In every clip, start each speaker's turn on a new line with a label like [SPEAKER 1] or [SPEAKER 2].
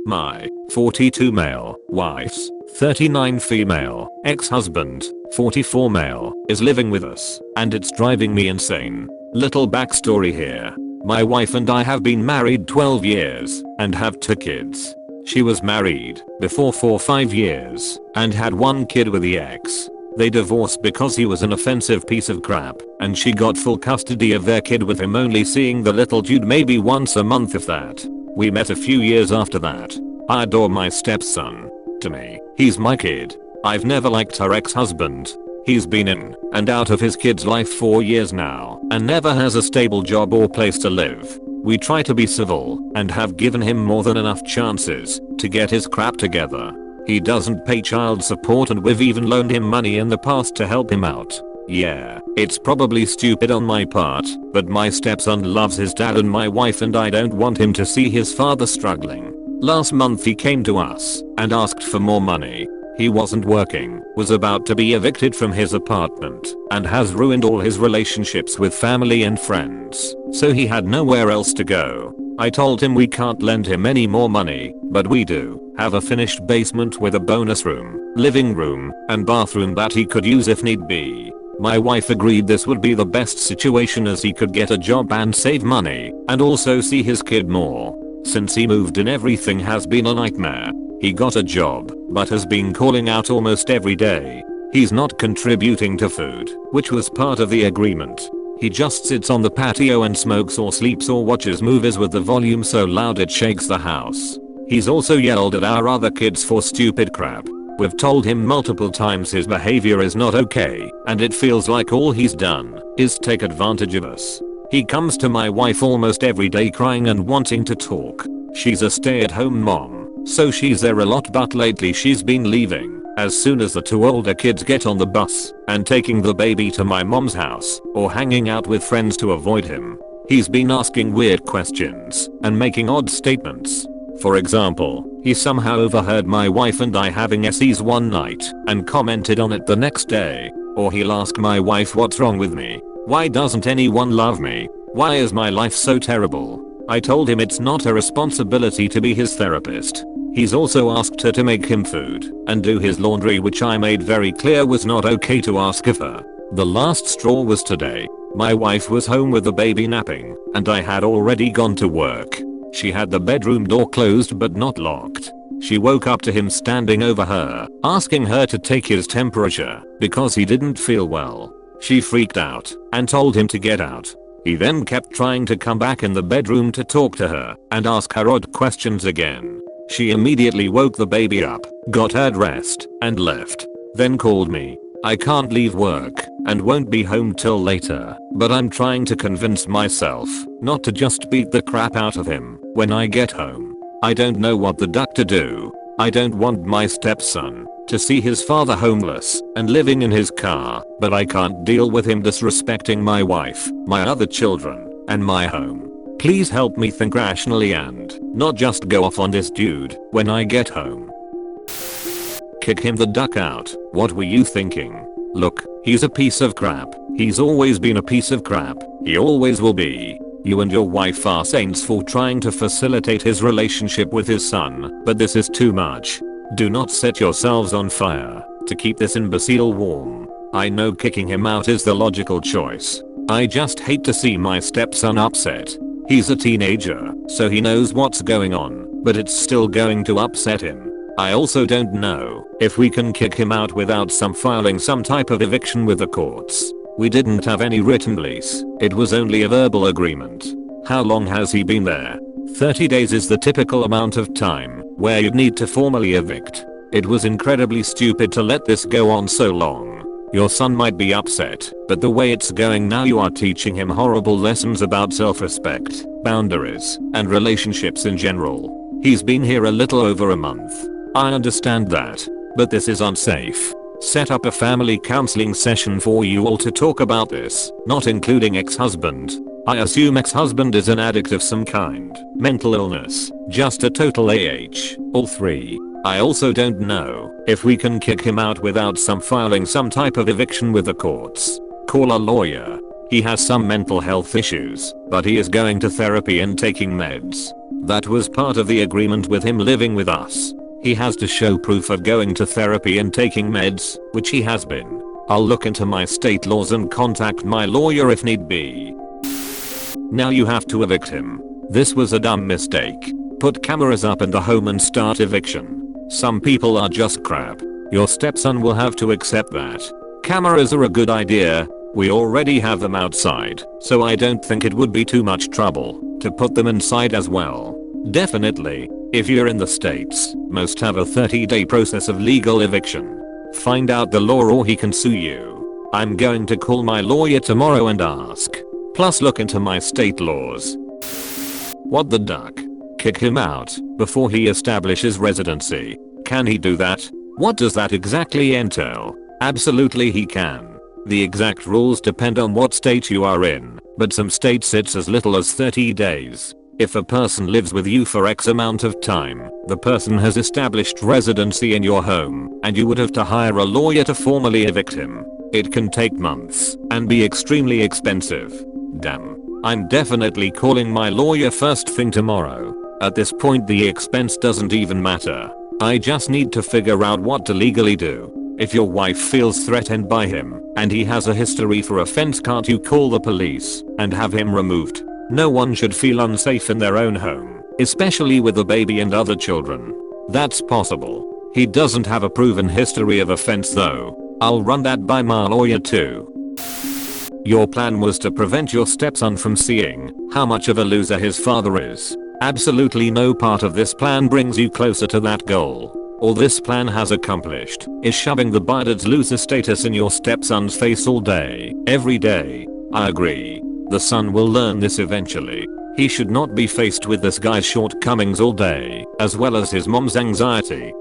[SPEAKER 1] My 42 male wife's 39 female ex-husband, 44 male, is living with us, and it's driving me insane. Little backstory here. My wife and I have been married 12 years and have 2 kids. She was married before for 5 years and had 1 kid with the ex. They divorced because he was an offensive piece of crap, and she got full custody of their kid with him only seeing the little dude maybe once a month if that. We met a few years after that. I adore my stepson. To me, he's my kid. I've never liked her ex-husband. He's been in and out of his kid's life for years now and never has a stable job or place to live. We try to be civil and have given him more than enough chances to get his crap together. He doesn't pay child support and we've even loaned him money in the past to help him out. Yeah, it's probably stupid on my part, but my stepson loves his dad and my wife and I don't want him to see his father struggling. Last month he came to us and asked for more money. He wasn't working, was about to be evicted from his apartment, and has ruined all his relationships with family and friends, so he had nowhere else to go. I told him we can't lend him any more money, but we do have a finished basement with a bonus room, living room, and bathroom that he could use if need be. My wife agreed this would be the best situation as he could get a job and save money, and also see his kid more. Since he moved in, everything has been a nightmare. He got a job, but has been calling out almost every day. He's not contributing to food, which was part of the agreement. He just sits on the patio and smokes or sleeps or watches movies with the volume so loud it shakes the house. He's also yelled at our other kids for stupid crap. We've told him multiple times his behavior is not okay, and it feels like all he's done is take advantage of us. He comes to my wife almost every day crying and wanting to talk. She's a stay-at-home mom, so she's there a lot, but lately she's been leaving as soon as the 2 older kids get on the bus and taking the baby to my mom's house or hanging out with friends to avoid him. He's been asking weird questions and making odd statements. For example, he somehow overheard my wife and I having SEs one night and commented on it the next day. Or he'll ask my wife what's wrong with me. Why doesn't anyone love me? Why is my life so terrible? I told him it's not her responsibility to be his therapist. He's also asked her to make him food and do his laundry, which I made very clear was not okay to ask of her. The last straw was today. My wife was home with the baby napping and I had already gone to work. She had the bedroom door closed but not locked. She woke up to him standing over her, asking her to take his temperature because he didn't feel well. She freaked out and told him to get out. He then kept trying to come back in the bedroom to talk to her and ask her odd questions again. She immediately woke the baby up, got her dressed, and left. Then called me. I can't leave work and won't be home till later, but I'm trying to convince myself not to just beat the crap out of him when I get home. I don't know what the duck to do. I don't want my stepson to see his father homeless and living in his car, but I can't deal with him disrespecting my wife, my other children, and my home. Please help me think rationally and not just go off on this dude when I get home. Kick him the duck out. What were you thinking? Look, he's a piece of crap. He's always been a piece of crap. He always will be. You and your wife are saints for trying to facilitate his relationship with his son, but this is too much. Do not set yourselves on fire to keep this imbecile warm. I know kicking him out is the logical choice. I just hate to see my stepson upset. He's a teenager, so he knows what's going on, but it's still going to upset him. I also don't know if we can kick him out without filing some type of eviction with the courts. We didn't have any written lease. It was only a verbal agreement. How long has he been there? 30 days is the typical amount of time where you'd need to formally evict. It was incredibly stupid to let this go on so long. Your son might be upset, but the way it's going now you are teaching him horrible lessons about self-respect, boundaries, and relationships in general. He's been here a little over a month. I understand that, but this is unsafe. Set up a family counseling session for you all to talk about this, not including ex-husband. I assume ex-husband is an addict of some kind, mental illness, just a total AH, all 3. I also don't know if we can kick him out without filing some type of eviction with the courts. Call a lawyer. He has some mental health issues, but he is going to therapy and taking meds. That was part of the agreement with him living with us. He has to show proof of going to therapy and taking meds, which he has been. I'll look into my state laws and contact my lawyer if need be. Now you have to evict him. This was a dumb mistake. Put cameras up in the home and start eviction. Some people are just crap. Your stepson will have to accept that. Cameras are a good idea. We already have them outside, so I don't think it would be too much trouble to put them inside as well. Definitely, if you're in the States, most have a 30-day process of legal eviction. Find out the law or he can sue you. I'm going to call my lawyer tomorrow and ask. Plus look into my state laws. What the duck? Kick him out before he establishes residency. Can he do that? What does that exactly entail? Absolutely he can. The exact rules depend on what state you are in, but some states it's as little as 30 days. If a person lives with you for X amount of time, the person has established residency in your home, and you would have to hire a lawyer to formally evict him. It can take months and be extremely expensive. Damn. I'm definitely calling my lawyer first thing tomorrow. At this point the expense doesn't even matter. I just need to figure out what to legally do. If your wife feels threatened by him, and he has a history for offense, can't you call the police and have him removed? No one should feel unsafe in their own home, especially with a baby and other children. That's possible. He doesn't have a proven history of offense though. I'll run that by my lawyer too. Your plan was to prevent your stepson from seeing how much of a loser his father is. Absolutely no part of this plan brings you closer to that goal. All this plan has accomplished is shoving the bastard's loser status in your stepson's face all day, every day. I agree. The son will learn this eventually. He should not be faced with this guy's shortcomings all day, as well as his mom's anxiety.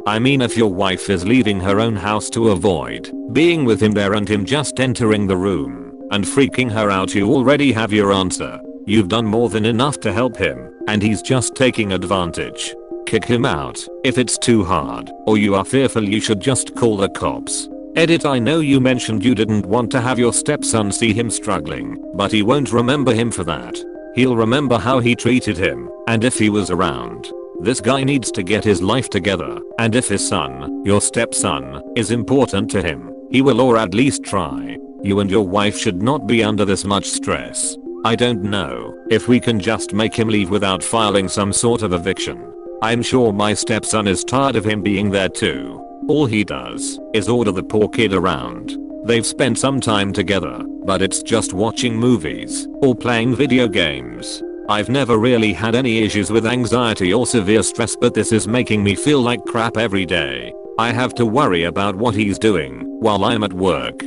[SPEAKER 1] I mean, if your wife is leaving her own house to avoid being with him there and him just entering the room and freaking her out, you already have your answer. You've done more than enough to help him, and he's just taking advantage. Kick him out if it's too hard, or you are fearful. You should just call the cops. Edit. I know you mentioned you didn't want to have your stepson see him struggling, but he won't remember him for that. He'll remember how he treated him, and if he was around. This guy needs to get his life together, and if his son, your stepson, is important to him, he will, or at least try. You and your wife should not be under this much stress. I don't know if we can just make him leave without filing some sort of eviction. I'm sure my stepson is tired of him being there too. All he does is order the poor kid around. They've spent some time together, but it's just watching movies or playing video games. I've never really had any issues with anxiety or severe stress, but this is making me feel like crap every day. I have to worry about what he's doing while I'm at work.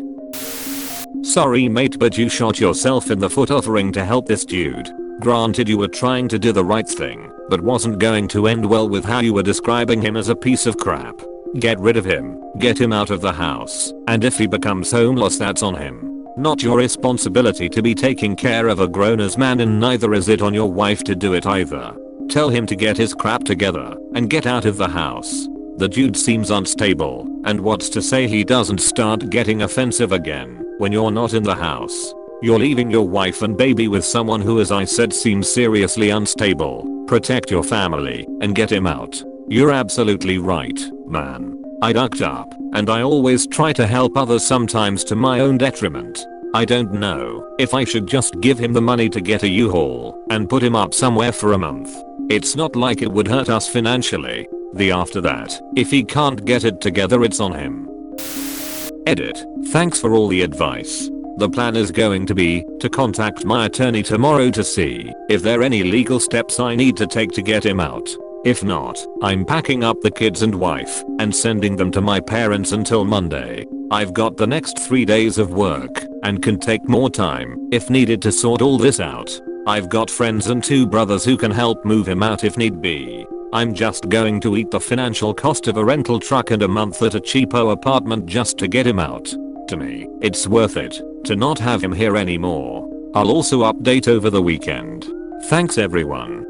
[SPEAKER 1] Sorry mate, but you shot yourself in the foot offering to help this dude. Granted, you were trying to do the right thing, but wasn't going to end well with how you were describing him as a piece of crap. Get rid of him, get him out of the house, and if he becomes homeless, that's on him. Not your responsibility to be taking care of a grown-ass man, and neither is it on your wife to do it either. Tell him to get his crap together and get out of the house. The dude seems unstable, and what's to say he doesn't start getting offensive again when you're not in the house? You're leaving your wife and baby with someone who, as I said, seems seriously unstable. Protect your family and get him out. You're absolutely right, man. I ducked up, and I always try to help others, sometimes to my own detriment. I don't know if I should just give him the money to get a U-Haul and put him up somewhere for a month. It's not like it would hurt us financially. After that, if he can't get it together, it's on him. Edit. Thanks for all the advice. The plan is going to be to contact my attorney tomorrow to see if there are any legal steps I need to take to get him out. If not, I'm packing up the kids and wife and sending them to my parents until Monday. I've got the next 3 days of work and can take more time if needed to sort all this out. I've got friends and 2 brothers who can help move him out if need be. I'm just going to eat the financial cost of a rental truck and a month at a cheapo apartment just to get him out. To me, it's worth it to not have him here anymore. I'll also update over the weekend. Thanks everyone.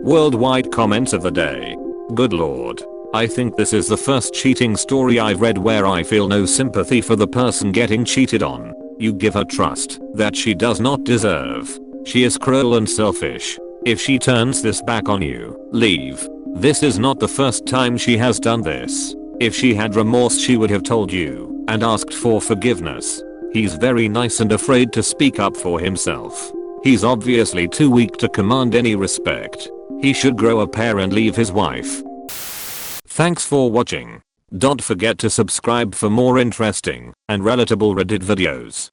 [SPEAKER 1] Worldwide comments of the day. Good lord. I think this is the first cheating story I've read where I feel no sympathy for the person getting cheated on. You give her trust that she does not deserve. She is cruel and selfish. If she turns this back on you, leave. This is not the first time she has done this. If she had remorse she would have told you and asked for forgiveness. He's very nice and afraid to speak up for himself. He's obviously too weak to command any respect. He should grow a pair and leave his wife. Thanks for watching. Don't forget to subscribe for more interesting and relatable Reddit videos.